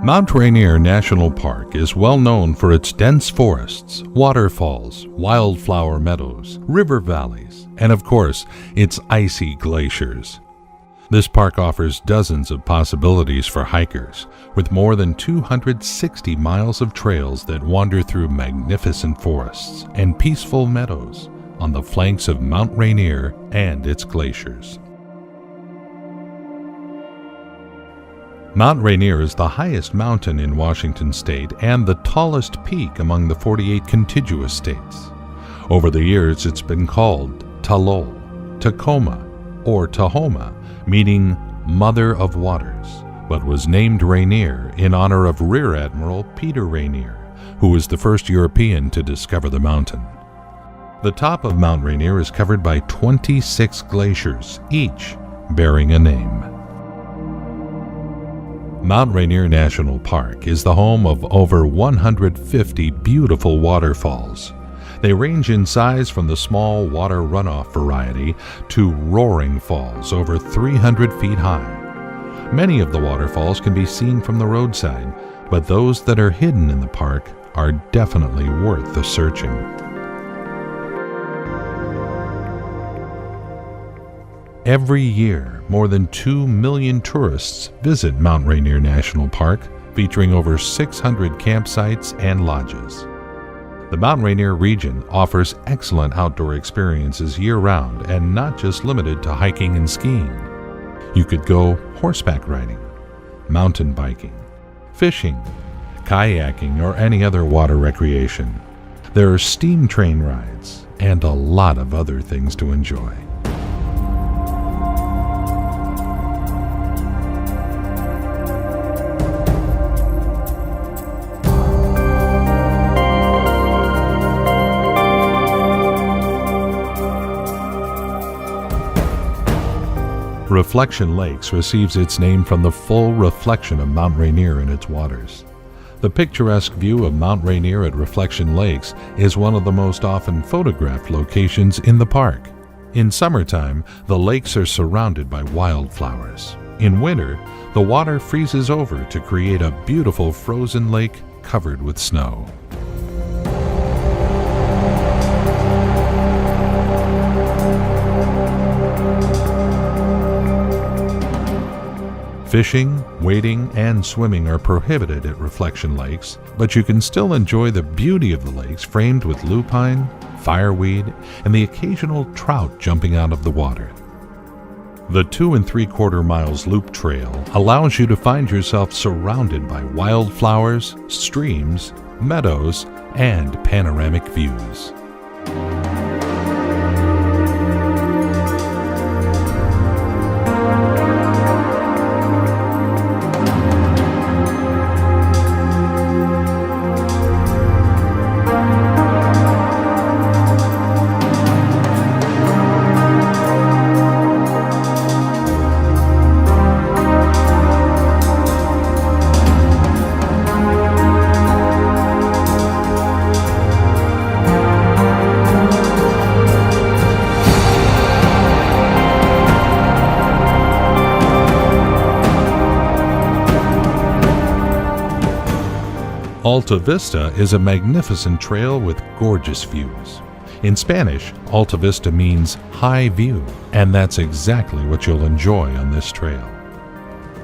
Mount Rainier National Park is well known for its dense forests, waterfalls, wildflower meadows, river valleys, and of course, its icy glaciers. This park offers dozens of possibilities for hikers, with more than 260 miles of trails that wander through magnificent forests and peaceful meadows on the flanks of Mount Rainier and its glaciers. Mount Rainier is the highest mountain in Washington state and the tallest peak among the 48 contiguous states. Over the years, it's been called Talol, Tacoma, or Tahoma, meaning Mother of Waters, but was named Rainier in honor of Rear Admiral Peter Rainier, who was the first European to discover the mountain. The top of Mount Rainier is covered by 26 glaciers, each bearing a name. Mount Rainier National Park is the home of over 150 beautiful waterfalls. They range in size from the small water runoff variety to roaring falls over 300 feet high. Many of the waterfalls can be seen from the roadside, but those that are hidden in the park are definitely worth the searching. Every year, more than 2 million tourists visit Mount Rainier National Park, featuring over 600 campsites and lodges. The Mount Rainier region offers excellent outdoor experiences year-round and not just limited to hiking and skiing. You could go horseback riding, mountain biking, fishing, kayaking, or any other water recreation. There are steam train rides and a lot of other things to enjoy. Reflection Lakes receives its name from the full reflection of Mount Rainier in its waters. The picturesque view of Mount Rainier at Reflection Lakes is one of the most often photographed locations in the park. In summertime, the lakes are surrounded by wildflowers. In winter, the water freezes over to create a beautiful frozen lake covered with snow. Fishing, wading, and swimming are prohibited at Reflection Lakes, but you can still enjoy the beauty of the lakes framed with lupine, fireweed, and the occasional trout jumping out of the water. The 2 3/4 miles loop trail allows you to find yourself surrounded by wildflowers, streams, meadows, and panoramic views. Alta Vista is a magnificent trail with gorgeous views. In Spanish, Alta Vista means high view, and that's exactly what you'll enjoy on this trail.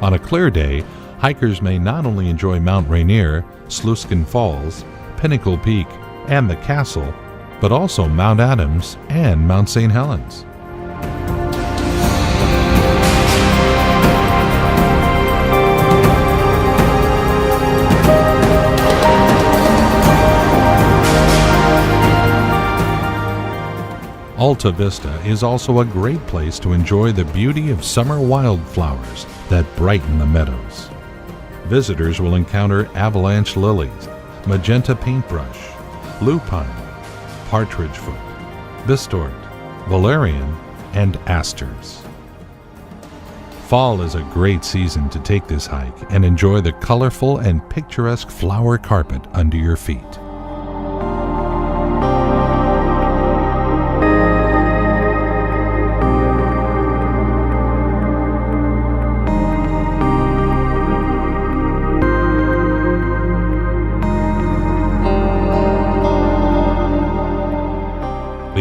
On a clear day, hikers may not only enjoy Mount Rainier, Sluiskin Falls, Pinnacle Peak, and the castle, but also Mount Adams and Mount St. Helens. Alta Vista is also a great place to enjoy the beauty of summer wildflowers that brighten the meadows. Visitors will encounter avalanche lilies, magenta paintbrush, lupine, partridgefoot, bistort, valerian, and asters. Fall is a great season to take this hike and enjoy the colorful and picturesque flower carpet under your feet.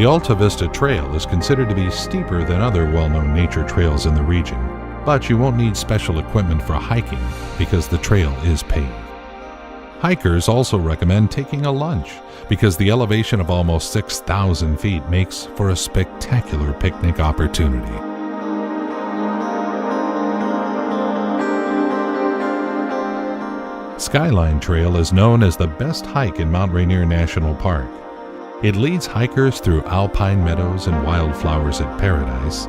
Alta Vista Trail is considered to be steeper than other well-known nature trails in the region, but you won't need special equipment for hiking because the trail is paved. Hikers also recommend taking a lunch because the elevation of almost 6,000 feet makes for a spectacular picnic opportunity. Skyline Trail is known as the best hike in Mount Rainier National Park. It leads hikers through alpine meadows and wildflowers at Paradise,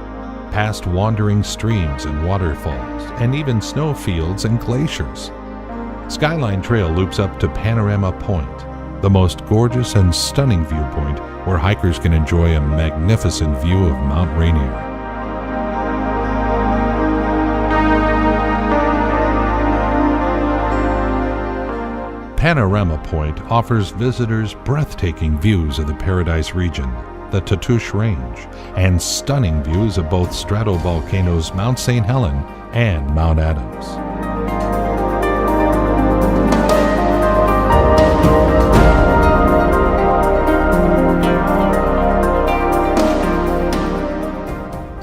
past wandering streams and waterfalls, and even snow fields and glaciers. Skyline Trail loops up to Panorama Point, the most gorgeous and stunning viewpoint where hikers can enjoy a magnificent view of Mount Rainier. Panorama Point offers visitors breathtaking views of the Paradise region, the Tatoosh Range, and stunning views of both stratovolcanoes Mount St. Helens and Mount Adams.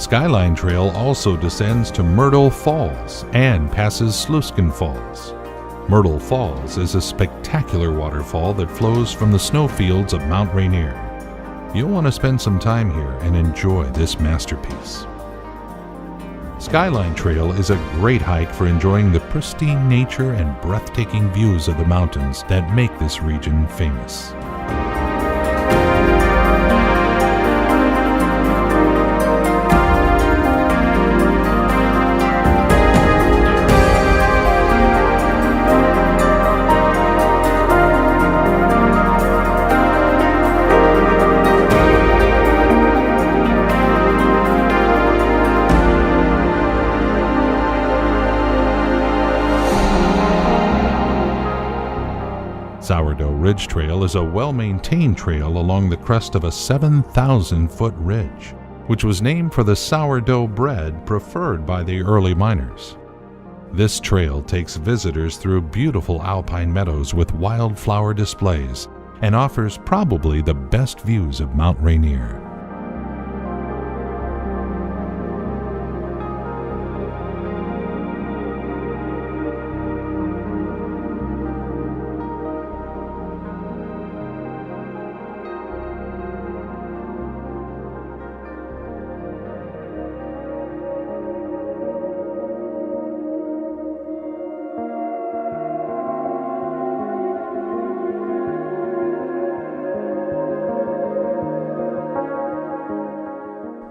Skyline Trail also descends to Myrtle Falls and passes Sluiskin Falls. Myrtle Falls is a spectacular waterfall that flows from the snowfields of Mount Rainier. You'll want to spend some time here and enjoy this masterpiece. Skyline Trail is a great hike for enjoying the pristine nature and breathtaking views of the mountains that make this region famous. Sourdough Ridge Trail is a well-maintained trail along the crest of a 7,000-foot ridge, which was named for the sourdough bread preferred by the early miners. This trail takes visitors through beautiful alpine meadows with wildflower displays and offers probably the best views of Mount Rainier.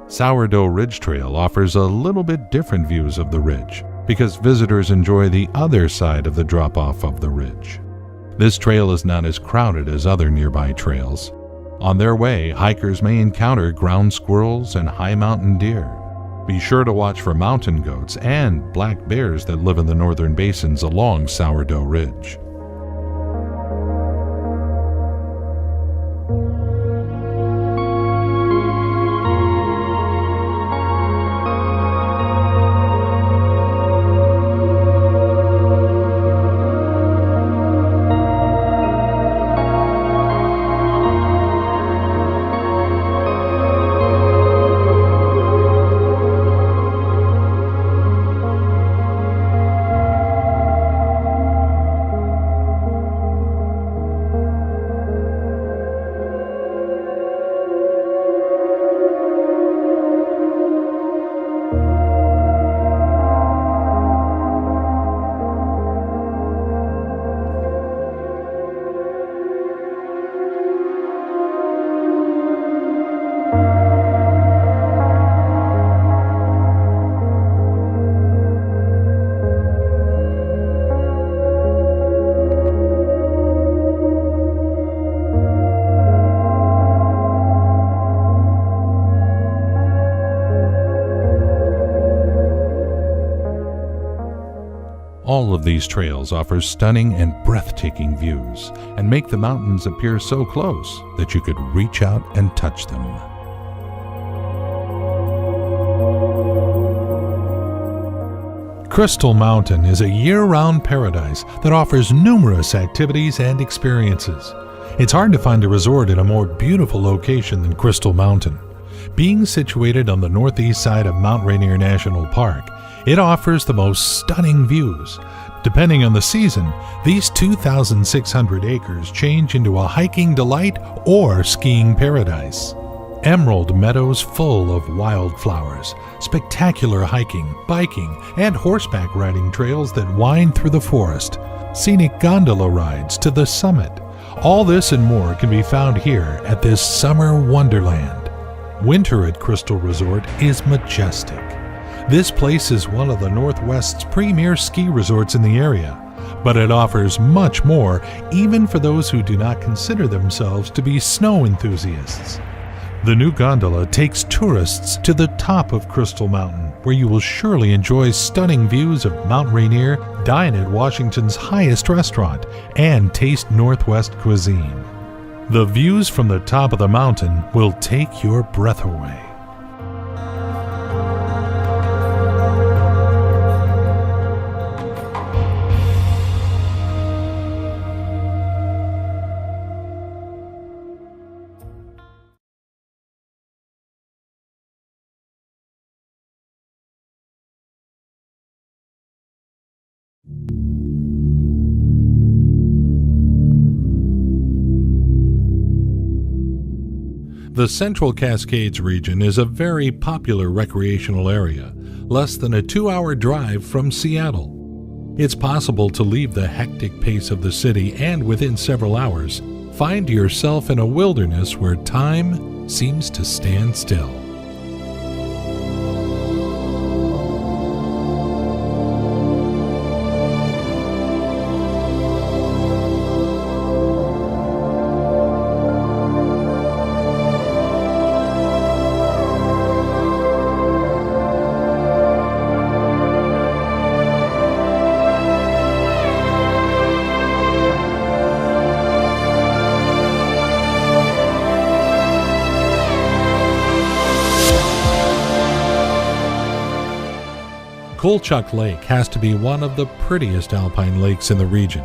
Sourdough Ridge Trail offers a little bit different views of the ridge because visitors enjoy the other side of the drop-off of the ridge. This trail is not as crowded as other nearby trails. On their way, hikers may encounter ground squirrels and high mountain deer. Be sure to watch for mountain goats and black bears that live in the northern basins along Sourdough Ridge. All of these trails offer stunning and breathtaking views and make the mountains appear so close that you could reach out and touch them. Crystal Mountain is a year-round paradise that offers numerous activities and experiences. It's hard to find a resort in a more beautiful location than Crystal Mountain. Being situated on the northeast side of Mount Rainier National Park, it offers the most stunning views. Depending on the season, these 2,600 acres change into a hiking delight or skiing paradise. Emerald meadows full of wildflowers, spectacular hiking, biking, and horseback riding trails that wind through the forest, scenic gondola rides to the summit. All this and more can be found here at this summer wonderland. Winter at Crystal Resort is majestic. This place is one of the Northwest's premier ski resorts in the area, but it offers much more even for those who do not consider themselves to be snow enthusiasts. The new gondola takes tourists to the top of Crystal Mountain, where you will surely enjoy stunning views of Mount Rainier, dine at Washington's highest restaurant, and taste Northwest cuisine. The views from the top of the mountain will take your breath away. The Central Cascades region is a very popular recreational area, less than a 2-hour drive from Seattle. It's possible to leave the hectic pace of the city and within several hours, find yourself in a wilderness where time seems to stand still. Kolchak Lake has to be one of the prettiest alpine lakes in the region.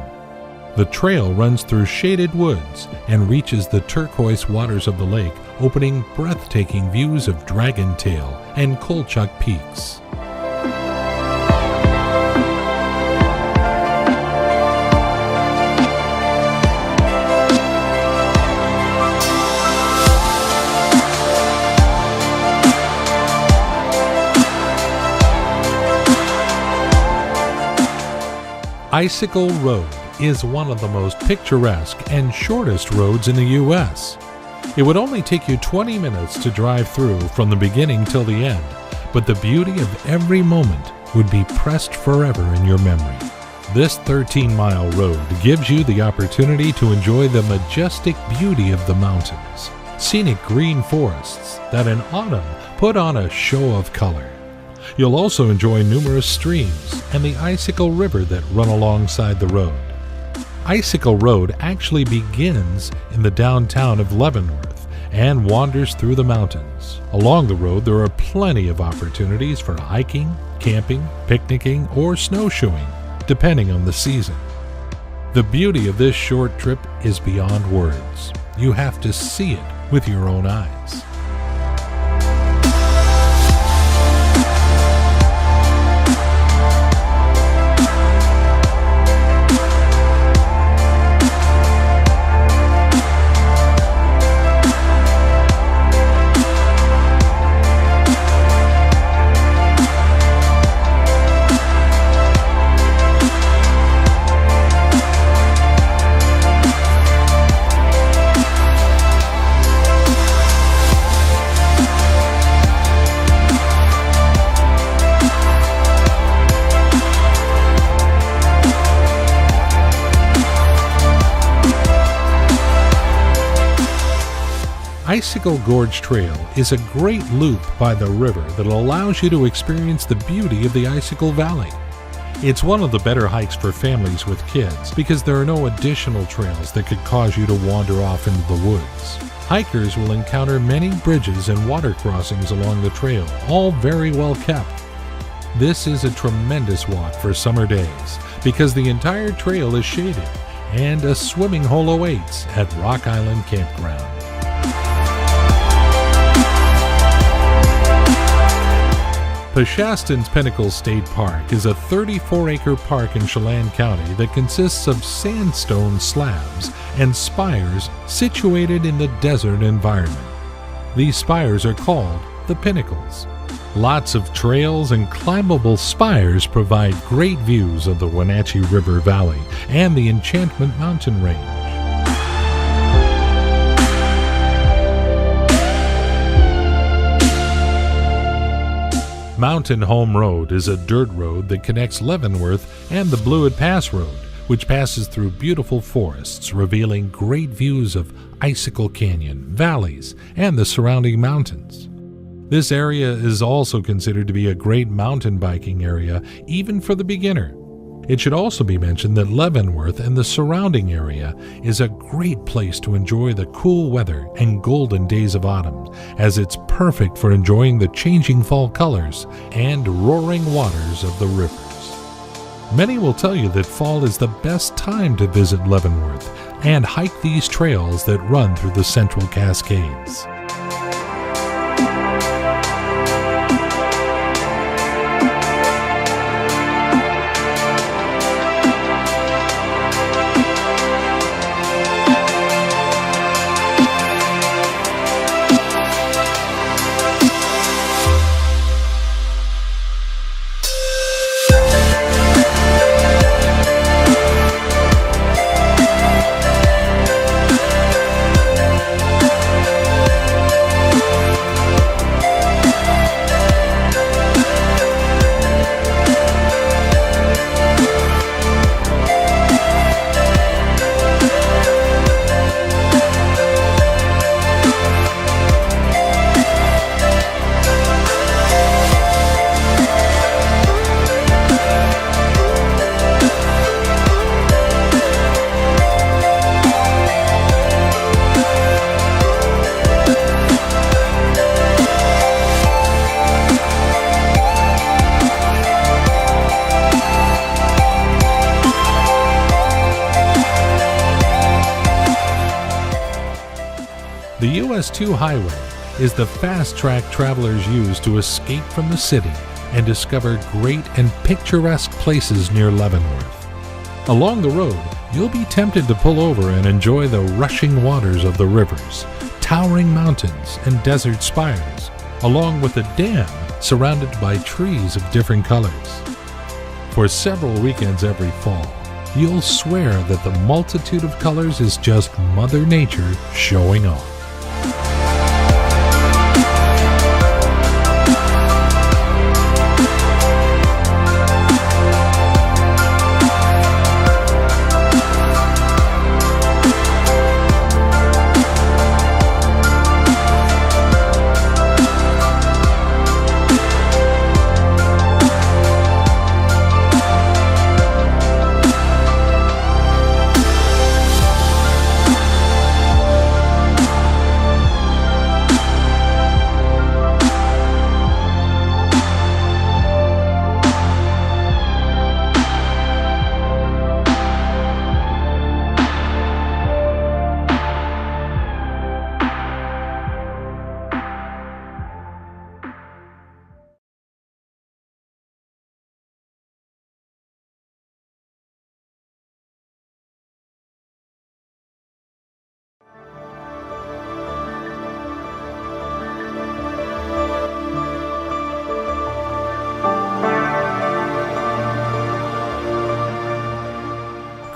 The trail runs through shaded woods and reaches the turquoise waters of the lake, opening breathtaking views of Dragon Tail and Kolchak peaks. Icicle Road is one of the most picturesque and shortest roads in the U.S. It would only take you 20 minutes to drive through from the beginning till the end, but the beauty of every moment would be pressed forever in your memory. This 13-mile road gives you the opportunity to enjoy the majestic beauty of the mountains, scenic green forests that in autumn put on a show of color. You'll also enjoy numerous streams and the Icicle River that run alongside the road. Icicle Road actually begins in the downtown of Leavenworth and wanders through the mountains. Along the road, there are plenty of opportunities for hiking, camping, picnicking, or snowshoeing, depending on the season. The beauty of this short trip is beyond words. You have to see it with your own eyes. Icicle Gorge Trail is a great loop by the river that allows you to experience the beauty of the Icicle Valley. It's one of the better hikes for families with kids because there are no additional trails that could cause you to wander off into the woods. Hikers will encounter many bridges and water crossings along the trail, all very well kept. This is a tremendous walk for summer days because the entire trail is shaded and a swimming hole awaits at Rock Island Campground. Peshastin's Pinnacle State Park is a 34-acre park in Chelan County that consists of sandstone slabs and spires situated in the desert environment. These spires are called the Pinnacles. Lots of trails and climbable spires provide great views of the Wenatchee River Valley and the Enchantment Mountain Range. Mountain Home Road is a dirt road that connects Leavenworth and the Blewett Pass Road, which passes through beautiful forests, revealing great views of Icicle Canyon, valleys, and the surrounding mountains. This area is also considered to be a great mountain biking area, even for the beginner. It should also be mentioned that Leavenworth and the surrounding area is a great place to enjoy the cool weather and golden days of autumn, as it's perfect for enjoying the changing fall colors and roaring waters of the rivers. Many will tell you that fall is the best time to visit Leavenworth and hike these trails that run through the Central Cascades. The US 2 highway is the fast track travelers use to escape from the city and discover great and picturesque places near Leavenworth. Along the road, you'll be tempted to pull over and enjoy the rushing waters of the rivers, towering mountains and desert spires, along with a dam surrounded by trees of different colors. For several weekends every fall, you'll swear that the multitude of colors is just Mother Nature showing off.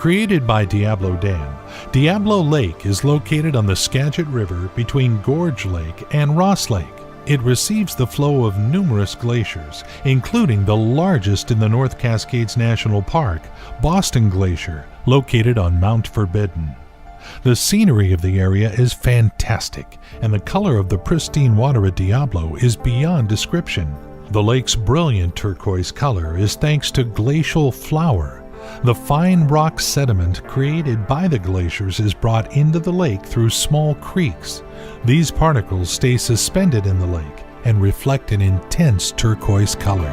Created by Diablo Dam, Diablo Lake is located on the Skagit River between Gorge Lake and Ross Lake. It receives the flow of numerous glaciers, including the largest in the North Cascades National Park, Boston Glacier, located on Mount Forbidden. The scenery of the area is fantastic, and the color of the pristine water at Diablo is beyond description. The lake's brilliant turquoise color is thanks to glacial flour. The fine rock sediment created by the glaciers is brought into the lake through small creeks. These particles stay suspended in the lake and reflect an intense turquoise color.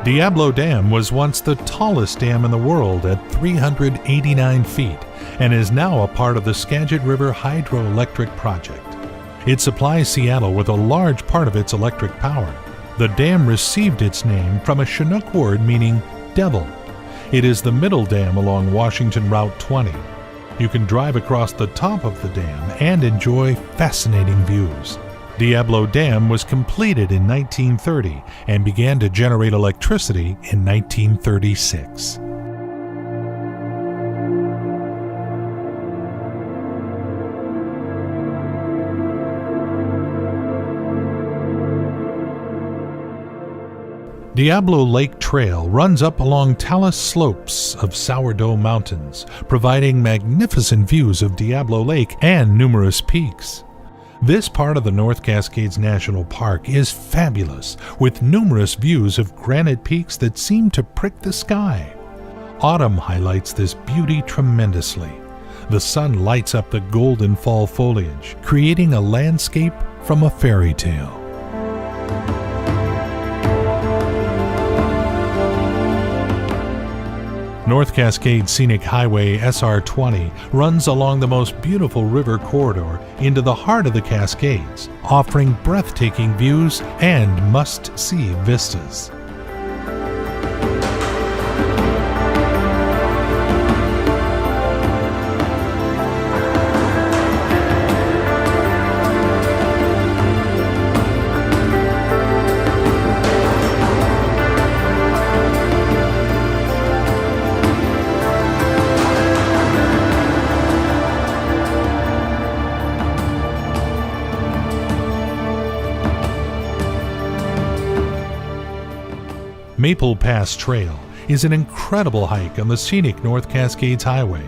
Diablo Dam was once the tallest dam in the world at 389 feet and is now a part of the Skagit River Hydroelectric Project. It supplies Seattle with a large part of its electric power. The dam received its name from a Chinook word meaning devil. It is the middle dam along Washington Route 20. You can drive across the top of the dam and enjoy fascinating views. Diablo Dam was completed in 1930 and began to generate electricity in 1936. Diablo Lake Trail runs up along talus slopes of Sourdough Mountains, providing magnificent views of Diablo Lake and numerous peaks. This part of the North Cascades National Park is fabulous, with numerous views of granite peaks that seem to prick the sky. Autumn highlights this beauty tremendously. The sun lights up the golden fall foliage, creating a landscape from a fairy tale. North Cascades Scenic Highway SR20 runs along the most beautiful river corridor into the heart of the Cascades, offering breathtaking views and must-see vistas. Maple Pass Trail is an incredible hike on the scenic North Cascades Highway.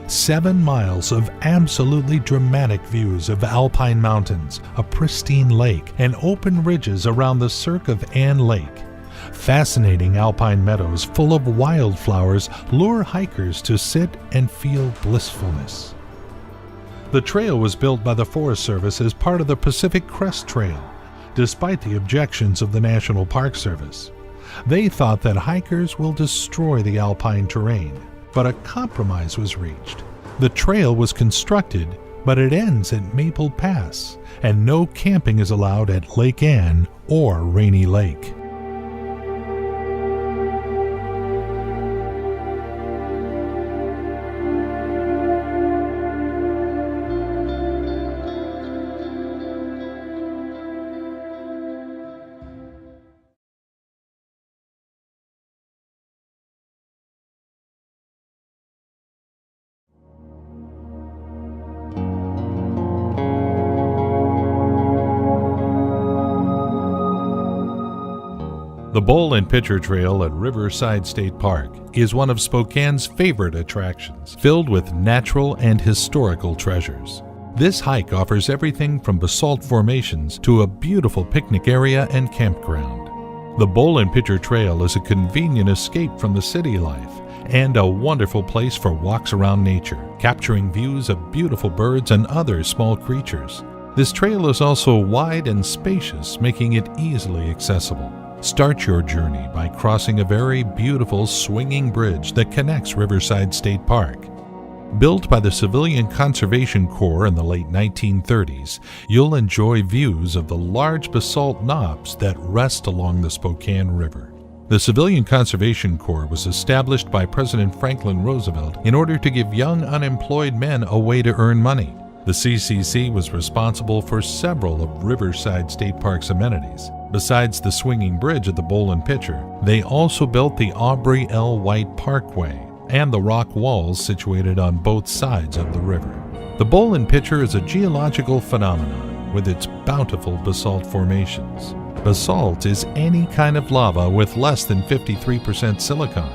7 miles of absolutely dramatic views of alpine mountains, a pristine lake, and open ridges around the cirque of Ann Lake. Fascinating alpine meadows full of wildflowers lure hikers to sit and feel blissfulness. The trail was built by the Forest Service as part of the Pacific Crest Trail, despite the objections of the National Park Service. They thought that hikers will destroy the alpine terrain, but a compromise was reached. The trail was constructed, but it ends at Maple Pass, and no camping is allowed at Lake Ann or Rainy Lake. The Bowl and Pitcher Trail at Riverside State Park is one of Spokane's favorite attractions, filled with natural and historical treasures. This hike offers everything from basalt formations to a beautiful picnic area and campground. The Bowl and Pitcher Trail is a convenient escape from the city life and a wonderful place for walks around nature, capturing views of beautiful birds and other small creatures. This trail is also wide and spacious, making it easily accessible. Start your journey by crossing a very beautiful swinging bridge that connects Riverside State Park. Built by the Civilian Conservation Corps in the late 1930s, you'll enjoy views of the large basalt knobs that rest along the Spokane River. The Civilian Conservation Corps was established by President Franklin Roosevelt in order to give young unemployed men a way to earn money. The CCC was responsible for several of Riverside State Park's amenities. Besides the swinging bridge at the Bowl and Pitcher, they also built the Aubrey L. White Parkway and the rock walls situated on both sides of the river. The Bowl and Pitcher is a geological phenomenon with its bountiful basalt formations. Basalt is any kind of lava with less than 53% silicon.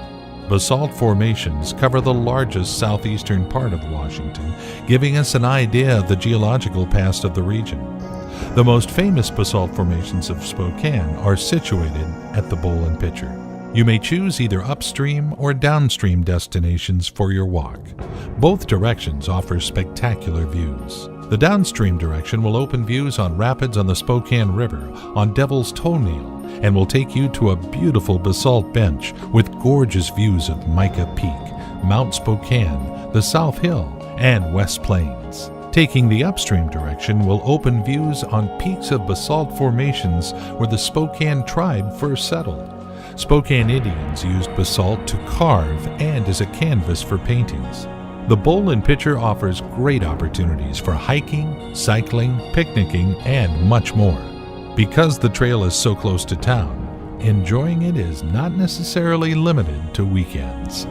Basalt formations cover the largest southeastern part of Washington, giving us an idea of the geological past of the region. The most famous basalt formations of Spokane are situated at the Bowl and Pitcher. You may choose either upstream or downstream destinations for your walk. Both directions offer spectacular views. The downstream direction will open views on rapids on the Spokane River, on Devil's Toenail, and will take you to a beautiful basalt bench with gorgeous views of Mica Peak, Mount Spokane, the South Hill, and West Plains. Taking the upstream direction will open views on peaks of basalt formations where the Spokane tribe first settled. Spokane Indians used basalt to carve and as a canvas for paintings. The bowl and pitcher offers great opportunities for hiking, cycling, picnicking, and much more. Because the trail is so close to town, enjoying it is not necessarily limited to weekends.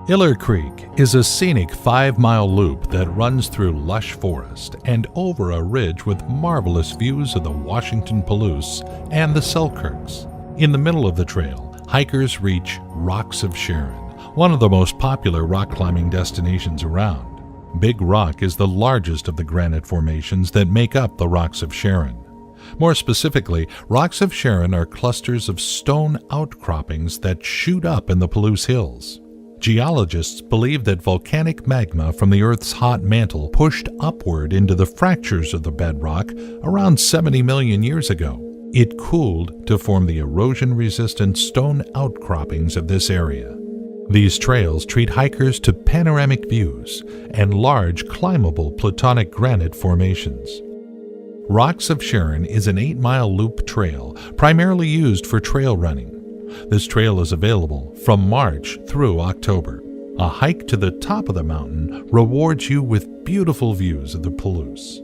Iller Creek is a scenic 5-mile loop that runs through lush forest and over a ridge with marvelous views of the Washington Palouse and the Selkirks. In the middle of the trail, hikers reach Rocks of Sharon, one of the most popular rock climbing destinations around. Big Rock is the largest of the granite formations that make up the Rocks of Sharon. More specifically, Rocks of Sharon are clusters of stone outcroppings that shoot up in the Palouse Hills. Geologists believe that volcanic magma from the Earth's hot mantle pushed upward into the fractures of the bedrock around 70 million years ago. It cooled to form the erosion-resistant stone outcroppings of this area. These trails treat hikers to panoramic views and large climbable plutonic granite formations. Rocks of Sharon is an 8-mile loop trail primarily used for trail running. This trail is available from March through October. A hike to the top of the mountain rewards you with beautiful views of the Palouse.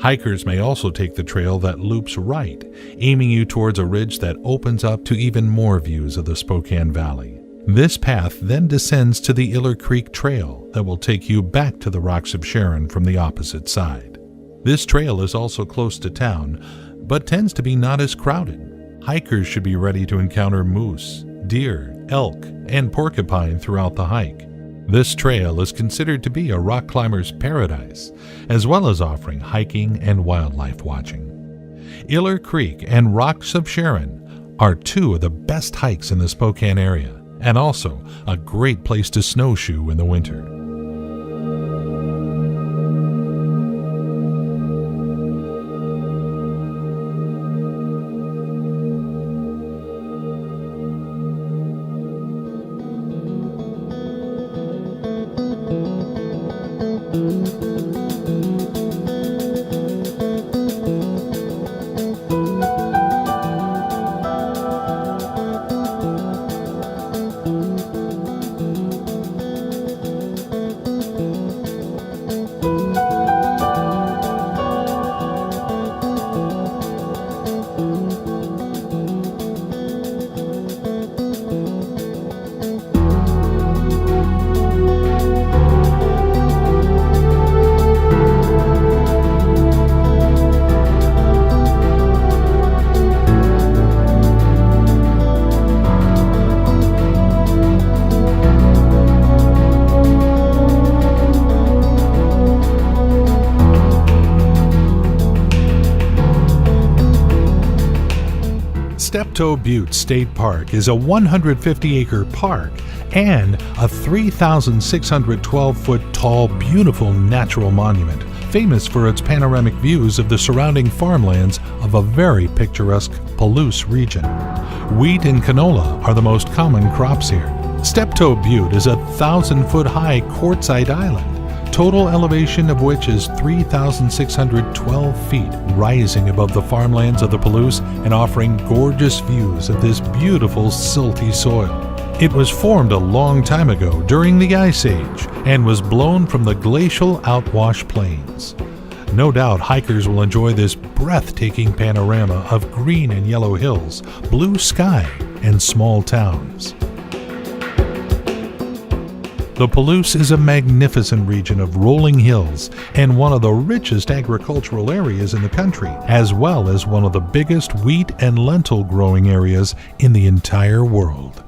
Hikers may also take the trail that loops right, aiming you towards a ridge that opens up to even more views of the Spokane Valley. This path then descends to the Iller Creek Trail that will take you back to the Rocks of Sharon from the opposite side. This trail is also close to town, but tends to be not as crowded. Hikers should be ready to encounter moose, deer, elk, and porcupine throughout the hike. This trail is considered to be a rock climber's paradise, as well as offering hiking and wildlife watching. Iller Creek and Rocks of Sharon are two of the best hikes in the Spokane area, and also a great place to snowshoe in the winter. Steptoe Butte State Park is a 150-acre park and a 3,612-foot tall, beautiful natural monument, famous for its panoramic views of the surrounding farmlands of a very picturesque Palouse region. Wheat and canola are the most common crops here. Steptoe Butte is a 1,000-foot-high quartzite island, total elevation of which is 3,612 feet, rising above the farmlands of the Palouse and offering gorgeous views of this beautiful silty soil. It was formed a long time ago during the Ice Age and was blown from the glacial outwash plains. No doubt hikers will enjoy this breathtaking panorama of green and yellow hills, blue sky, and small towns. The Palouse is a magnificent region of rolling hills and one of the richest agricultural areas in the country, as well as one of the biggest wheat and lentil growing areas in the entire world.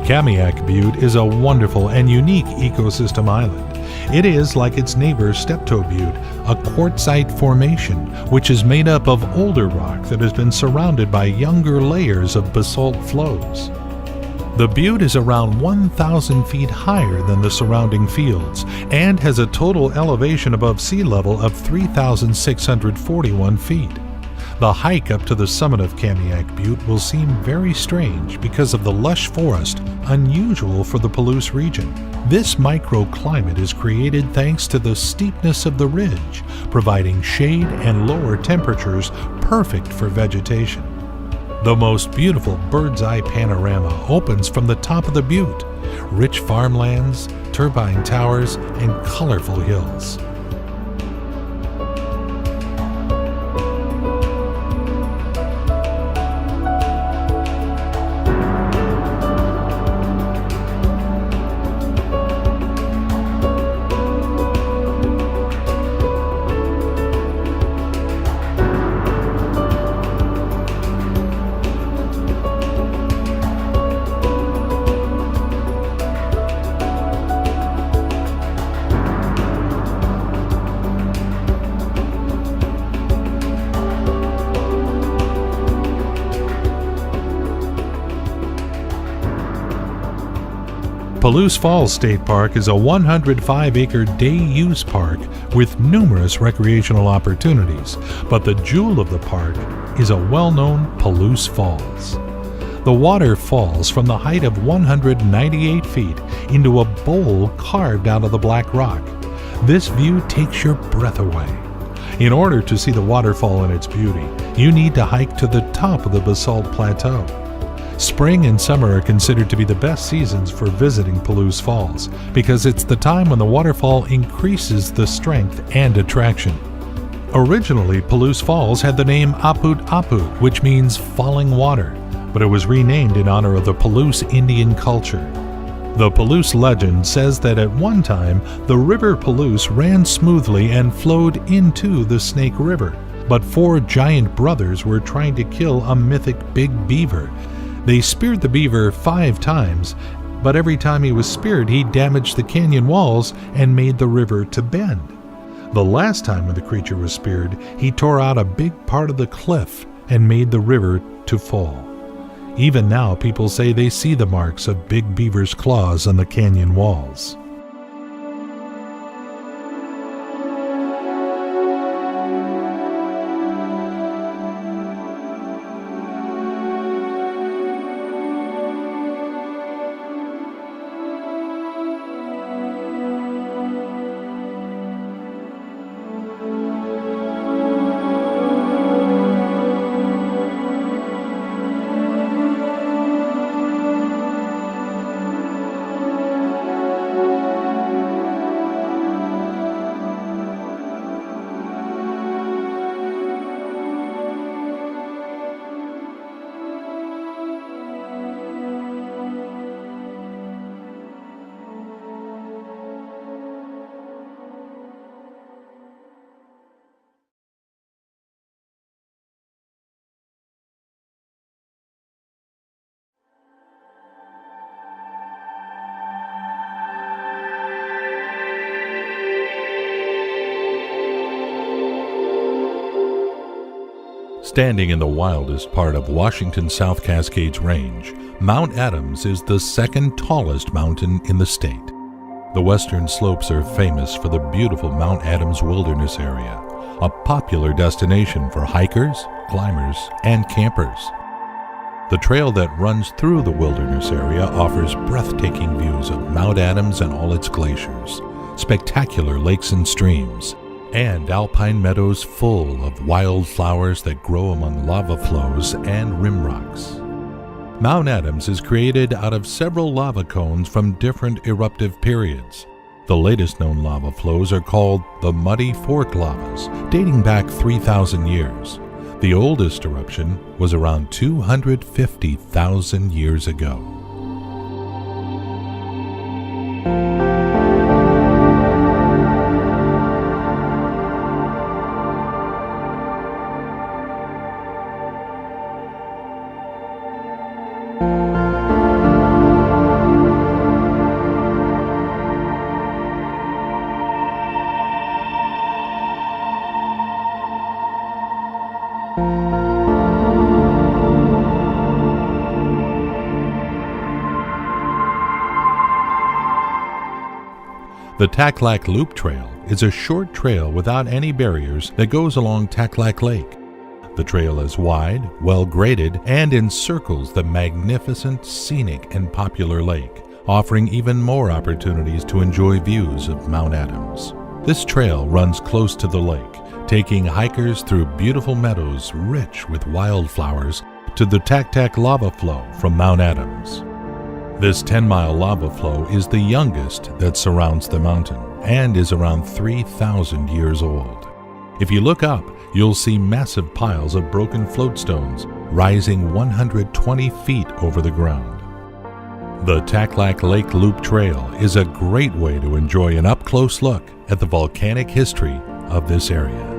Kamiak Butte is a wonderful and unique ecosystem island. It is, like its neighbor Steptoe Butte, a quartzite formation which is made up of older rock that has been surrounded by younger layers of basalt flows. The butte is around 1,000 feet higher than the surrounding fields and has a total elevation above sea level of 3,641 feet. The hike up to the summit of Kamiak Butte will seem very strange because of the lush forest, unusual for the Palouse region. This microclimate is created thanks to the steepness of the ridge, providing shade and lower temperatures perfect for vegetation. The most beautiful bird's-eye panorama opens from the top of the butte: rich farmlands, turbine towers, and colorful hills. Palouse Falls State Park is a 105-acre day-use park with numerous recreational opportunities, but the jewel of the park is a well-known Palouse Falls. The water falls from the height of 198 feet into a bowl carved out of the black rock. This view takes your breath away. In order to see the waterfall in its beauty, you need to hike to the top of the basalt plateau. Spring and summer are considered to be the best seasons for visiting Palouse Falls because it's the time when the waterfall increases the strength and attraction. Originally, Palouse Falls had the name Aput Aput, which means falling water, but it was renamed in honor of the Palouse Indian culture. The Palouse legend says that at one time, the river Palouse ran smoothly and flowed into the Snake River, but 4 giant brothers were trying to kill a mythic big beaver. They speared the beaver 5 times, but every time he was speared, he damaged the canyon walls and made the river to bend. The last time when the creature was speared, he tore out a big part of the cliff and made the river to fall. Even now, people say they see the marks of Big Beaver's claws on the canyon walls. Standing in the wildest part of Washington's South Cascades Range, Mount Adams is the second tallest mountain in the state. The western slopes are famous for the beautiful Mount Adams Wilderness Area, a popular destination for hikers, climbers, and campers. The trail that runs through the wilderness area offers breathtaking views of Mount Adams and all its glaciers, spectacular lakes and streams, and alpine meadows full of wild flowers that grow among lava flows and rim rocks. Mount Adams is created out of several lava cones from different eruptive periods. The latest known lava flows are called the Muddy Fork lavas, dating back 3,000 years. The oldest eruption was around 250,000 years ago. The Taklak Loop Trail is a short trail without any barriers that goes along Taklak Lake. The trail is wide, well-graded, and encircles the magnificent, scenic, and popular lake, offering even more opportunities to enjoy views of Mount Adams. This trail runs close to the lake, taking hikers through beautiful meadows rich with wildflowers to the Tak-Tak lava flow from Mount Adams. This 10-mile lava flow is the youngest that surrounds the mountain and is around 3,000 years old. If you look up, you'll see massive piles of broken floatstones rising 120 feet over the ground. The Taklak Lake Loop Trail is a great way to enjoy an up-close look at the volcanic history of this area.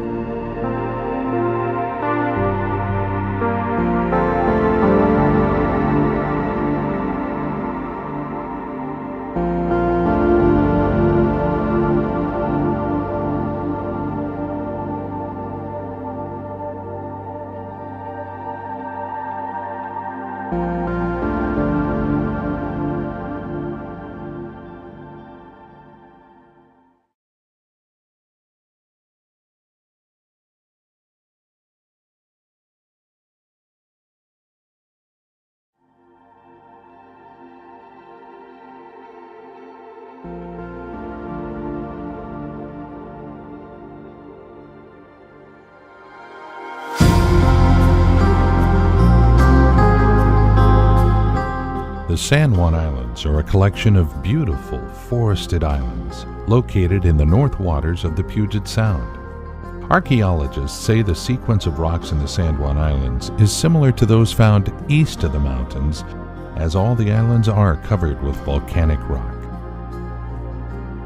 The San Juan Islands are a collection of beautiful forested islands located in the north waters of the Puget Sound. Archaeologists say the sequence of rocks in the San Juan Islands is similar to those found east of the mountains, as all the islands are covered with volcanic rock.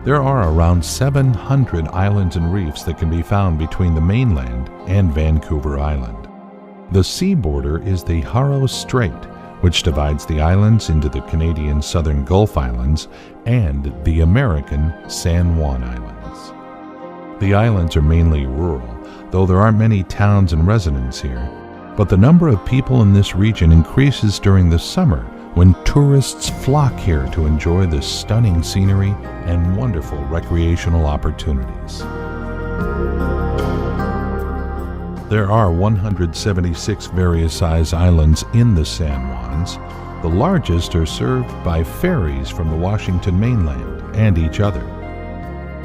There are around 700 islands and reefs that can be found between the mainland and Vancouver Island. The sea border is the Haro Strait, which divides the islands into the Canadian Southern Gulf Islands and the American San Juan Islands. The islands are mainly rural, though there aren't many towns and residents here, but the number of people in this region increases during the summer when tourists flock here to enjoy the stunning scenery and wonderful recreational opportunities. There are 176 various size islands in the San Juans. The largest are served by ferries from the Washington mainland and each other.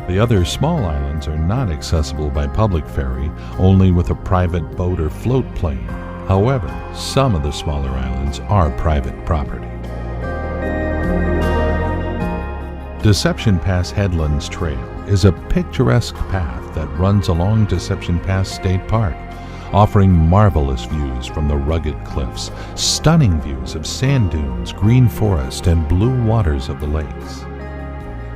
The other small islands are not accessible by public ferry, only with a private boat or float plane. However, some of the smaller islands are private property. Deception Pass Headlands Trail is a picturesque path that runs along Deception Pass State Park, offering marvelous views from the rugged cliffs, stunning views of sand dunes, green forest, and blue waters of the lakes.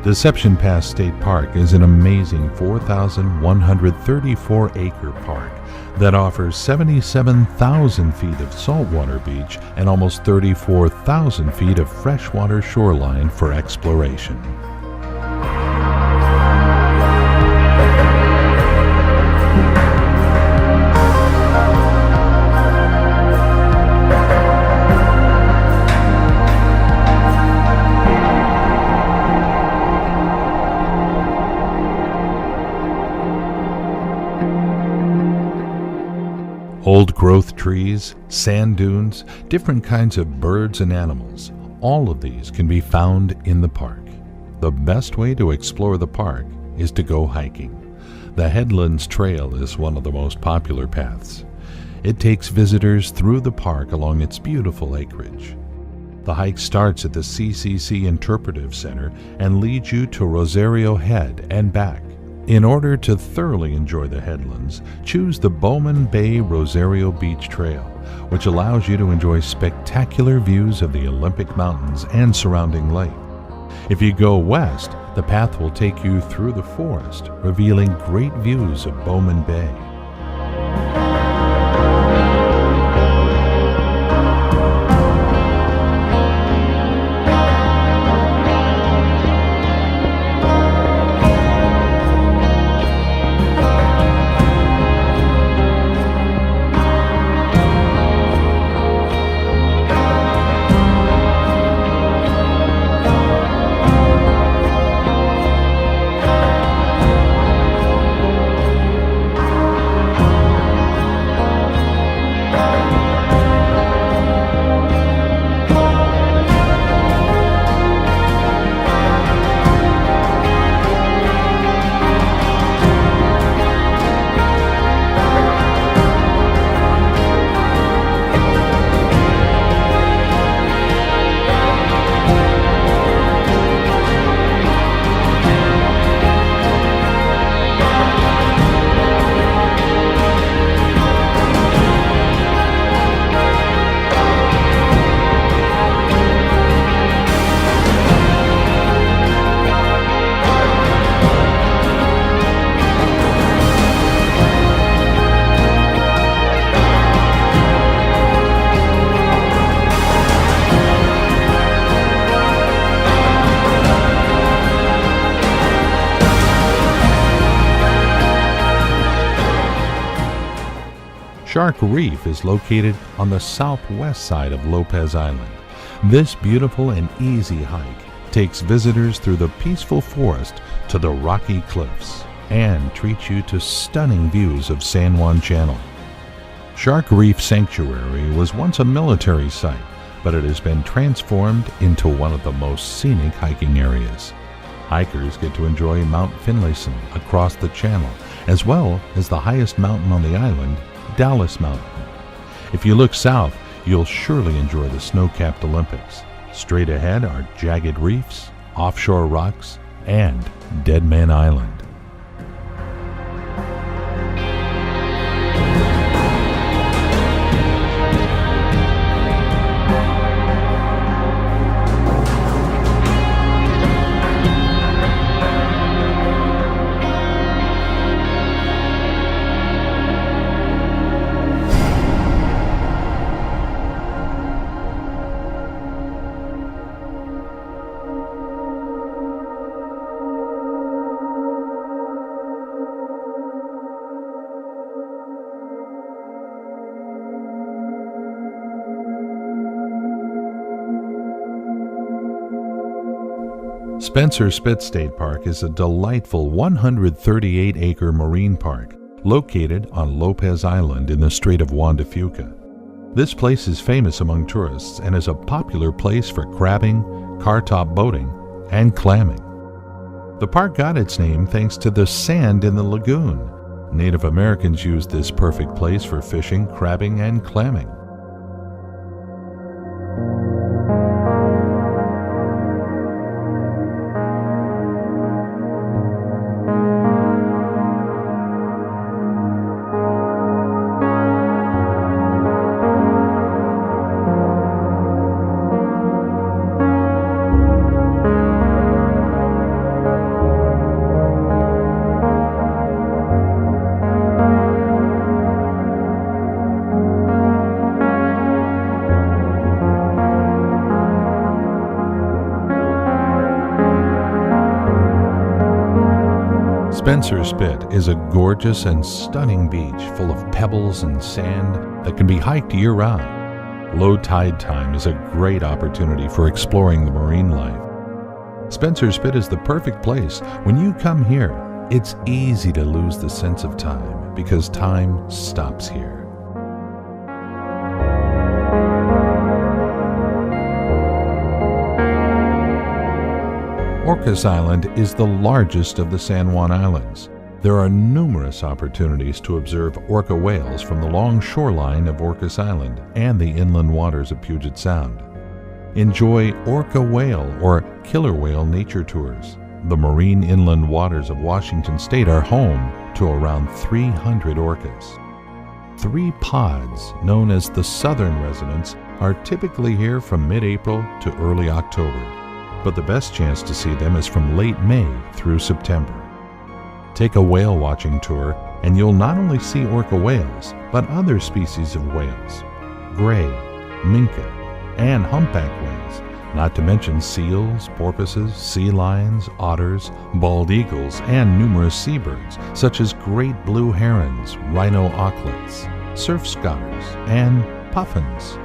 Deception Pass State Park is an amazing 4,134-acre park that offers 77,000 feet of saltwater beach and almost 34,000 feet of freshwater shoreline for exploration. Old-growth trees, sand dunes, different kinds of birds and animals, all of these can be found in the park. The best way to explore the park is to go hiking. The Headlands Trail is one of the most popular paths. It takes visitors through the park along its beautiful acreage. The hike starts at the CCC Interpretive Center and leads you to Rosario Head and back. In order to thoroughly enjoy the Headlands, choose the Bowman Bay Rosario Beach Trail, which allows you to enjoy spectacular views of the Olympic Mountains and surrounding lake. If you go west, the path will take you through the forest, revealing great views of Bowman Bay. Shark Reef is located on the southwest side of Lopez Island. This beautiful and easy hike takes visitors through the peaceful forest to the rocky cliffs and treats you to stunning views of San Juan Channel. Shark Reef Sanctuary was once a military site, but it has been transformed into one of the most scenic hiking areas. Hikers get to enjoy Mount Finlayson across the channel, as well as the highest mountain on the island, Dallas Mountain. If you look south, you'll surely enjoy the snow-capped Olympics. Straight ahead are jagged reefs, offshore rocks, and Dead Man Island. Spencer Spit State Park is a delightful 138-acre marine park located on Lopez Island in the Strait of Juan de Fuca. This place is famous among tourists and is a popular place for crabbing, car-top boating, and clamming. The park got its name thanks to the sand in the lagoon. Native Americans used this perfect place for fishing, crabbing, and clamming. Spencer Spit is a gorgeous and stunning beach full of pebbles and sand that can be hiked year-round. Low tide time is a great opportunity for exploring the marine life. Spencer Spit is the perfect place. When you come here, it's easy to lose the sense of time because time stops here. Orcas Island is the largest of the San Juan Islands. There are numerous opportunities to observe orca whales from the long shoreline of Orcas Island and the inland waters of Puget Sound. Enjoy orca whale or killer whale nature tours. The marine inland waters of Washington State are home to around 300 orcas. 3 pods, known as the southern residents, are typically here from mid-April to early October, but the best chance to see them is from late May through September. Take a whale watching tour and you'll not only see orca whales, but other species of whales, gray, minke, and humpback whales, not to mention seals, porpoises, sea lions, otters, bald eagles, and numerous seabirds, such as great blue herons, rhino auklets, surf scotters, and puffins.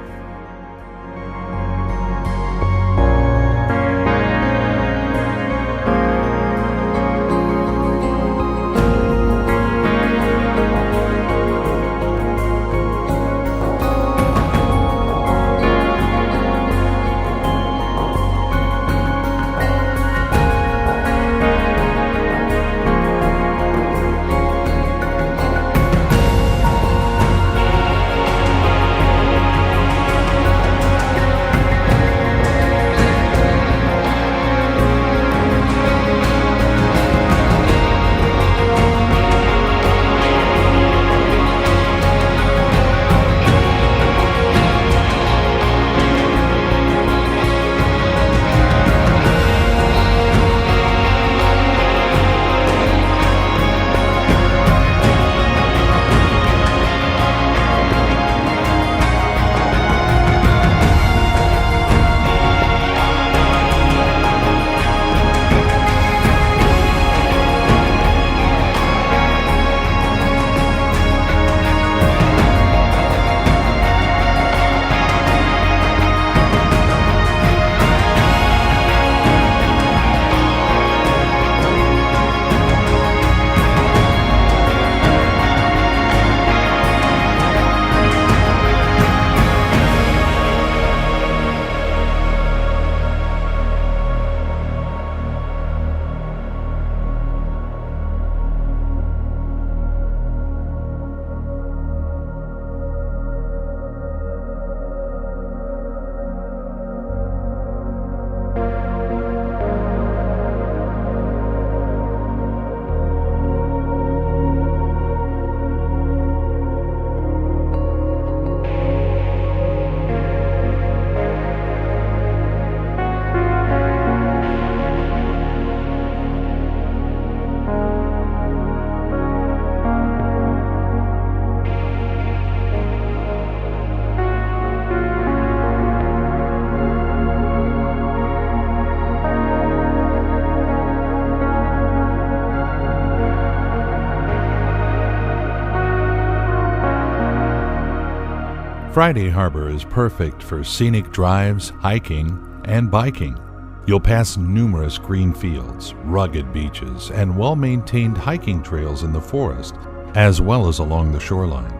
Friday Harbor is perfect for scenic drives, hiking, and biking. You'll pass numerous green fields, rugged beaches, and well-maintained hiking trails in the forest, as well as along the shoreline.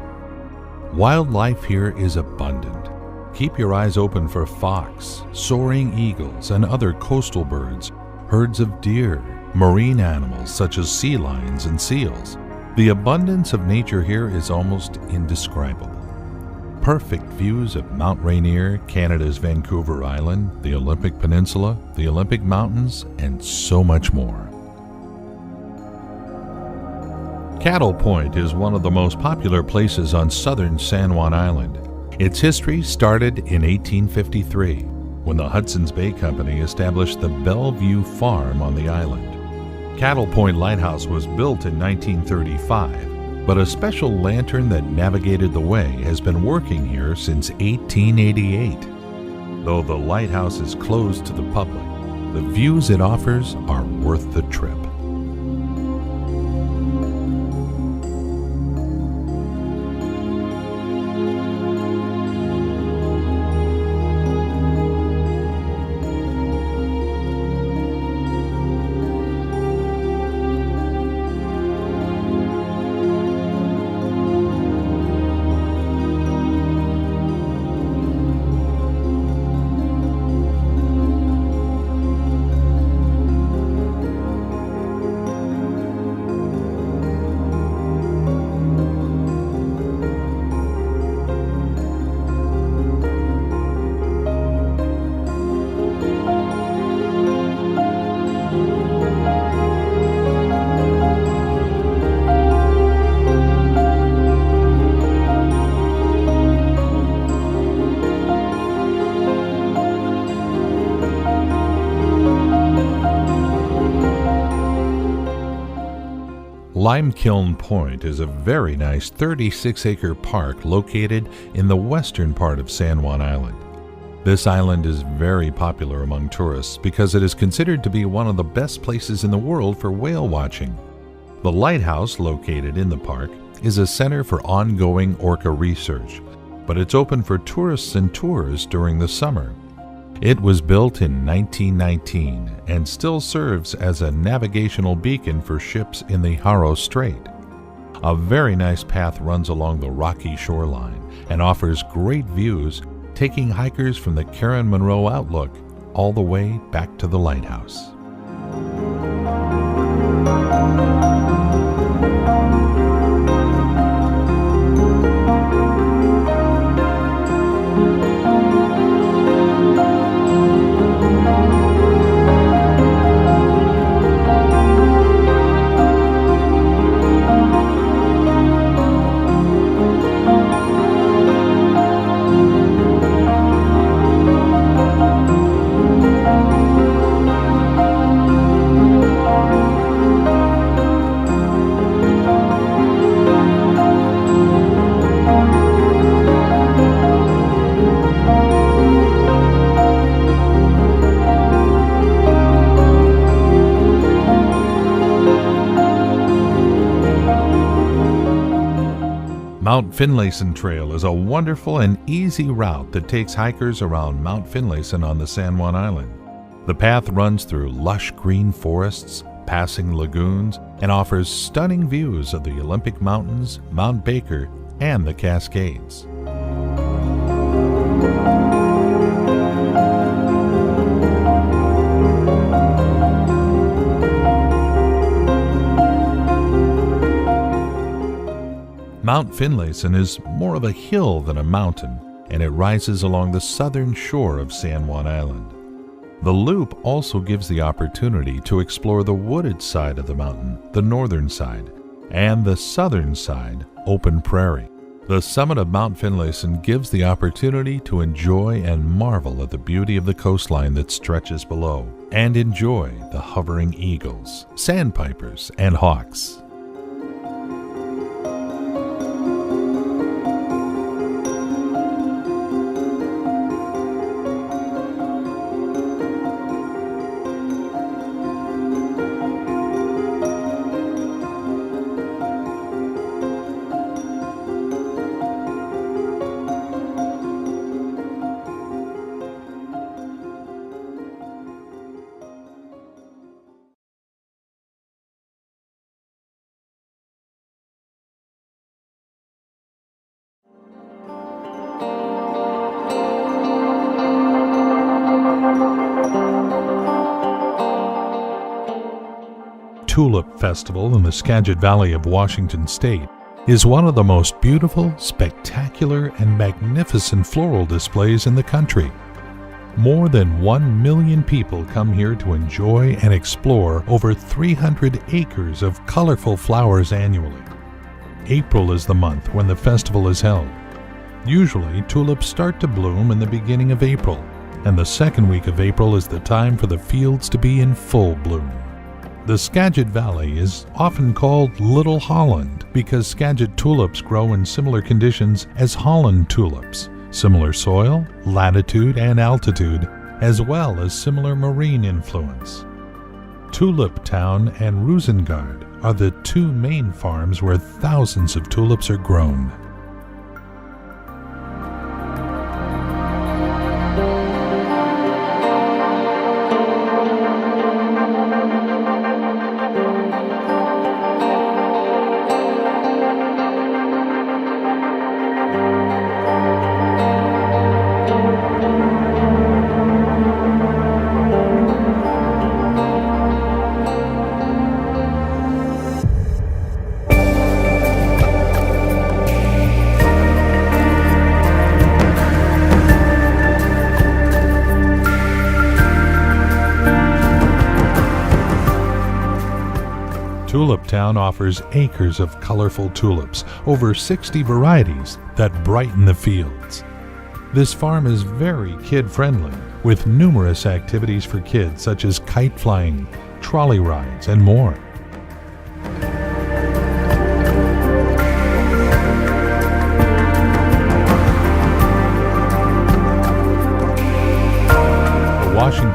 Wildlife here is abundant. Keep your eyes open for fox, soaring eagles, and other coastal birds, herds of deer, marine animals such as sea lions and seals. The abundance of nature here is almost indescribable. Perfect views of Mount Rainier, Canada's Vancouver Island, the Olympic Peninsula, the Olympic Mountains, and so much more. Cattle Point is one of the most popular places on southern San Juan Island. Its history started in 1853, when the Hudson's Bay Company established the Bellevue Farm on the island. Cattle Point Lighthouse was built in 1935, but a special lantern that navigated the way has been working here since 1888. Though the lighthouse is closed to the public, the views it offers are worth the trip. Limekiln Point is a very nice 36-acre park located in the western part of San Juan Island. This island is very popular among tourists because it is considered to be one of the best places in the world for whale watching. The lighthouse located in the park is a center for ongoing orca research, but it's open for tourists and tours during the summer. It was built in 1919 and still serves as a navigational beacon for ships in the Haro Strait. A very nice path runs along the rocky shoreline and offers great views, taking hikers from the Karen Monroe Outlook all the way back to the lighthouse. Mount Finlayson Trail is a wonderful and easy route that takes hikers around Mount Finlayson on the San Juan Island. The path runs through lush green forests, passing lagoons, and offers stunning views of the Olympic Mountains, Mount Baker, and the Cascades. Mount Finlayson is more of a hill than a mountain, and it rises along the southern shore of San Juan Island. The loop also gives the opportunity to explore the wooded side of the mountain, the northern side, and the southern side, open prairie. The summit of Mount Finlayson gives the opportunity to enjoy and marvel at the beauty of the coastline that stretches below, and enjoy the hovering eagles, sandpipers, and hawks. Tulip Festival in the Skagit Valley of Washington State is one of the most beautiful, spectacular, and magnificent floral displays in the country. More than 1 million people come here to enjoy and explore over 300 acres of colorful flowers annually. April is the month when the festival is held. Usually, tulips start to bloom in the beginning of April, and the second week of April is the time for the fields to be in full bloom. The Skagit Valley is often called Little Holland because Skagit tulips grow in similar conditions as Holland tulips, similar soil, latitude, and altitude, as well as similar marine influence. Tulip Town and Rosengard are the two main farms where thousands of tulips are grown. Tulip Town offers acres of colorful tulips, over 60 varieties that brighten the fields. This farm is very kid-friendly, with numerous activities for kids such as kite flying, trolley rides, and more.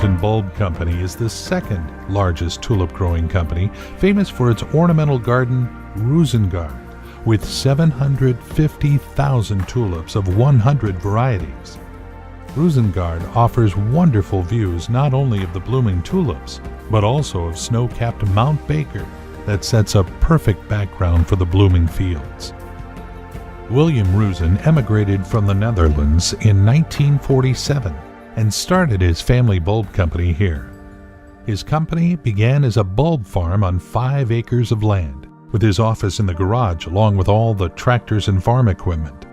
Washington Bulb Company is the second largest tulip growing company, famous for its ornamental garden, Rosengard, with 750,000 tulips of 100 varieties. Rosengard offers wonderful views not only of the blooming tulips, but also of snow-capped Mount Baker that sets a perfect background for the blooming fields. William Rosen emigrated from the Netherlands in 1947 and started his family bulb company here. His company began as a bulb farm on 5 acres of land, with his office in the garage along with all the tractors and farm equipment.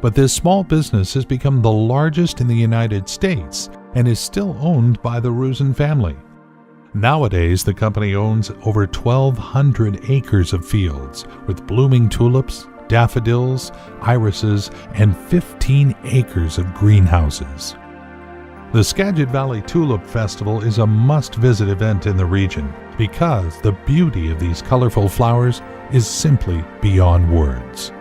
But this small business has become the largest in the United States and is still owned by the Rosen family. Nowadays, the company owns over 1,200 acres of fields with blooming tulips, daffodils, irises, and 15 acres of greenhouses. The Skagit Valley Tulip Festival is a must-visit event in the region because the beauty of these colorful flowers is simply beyond words.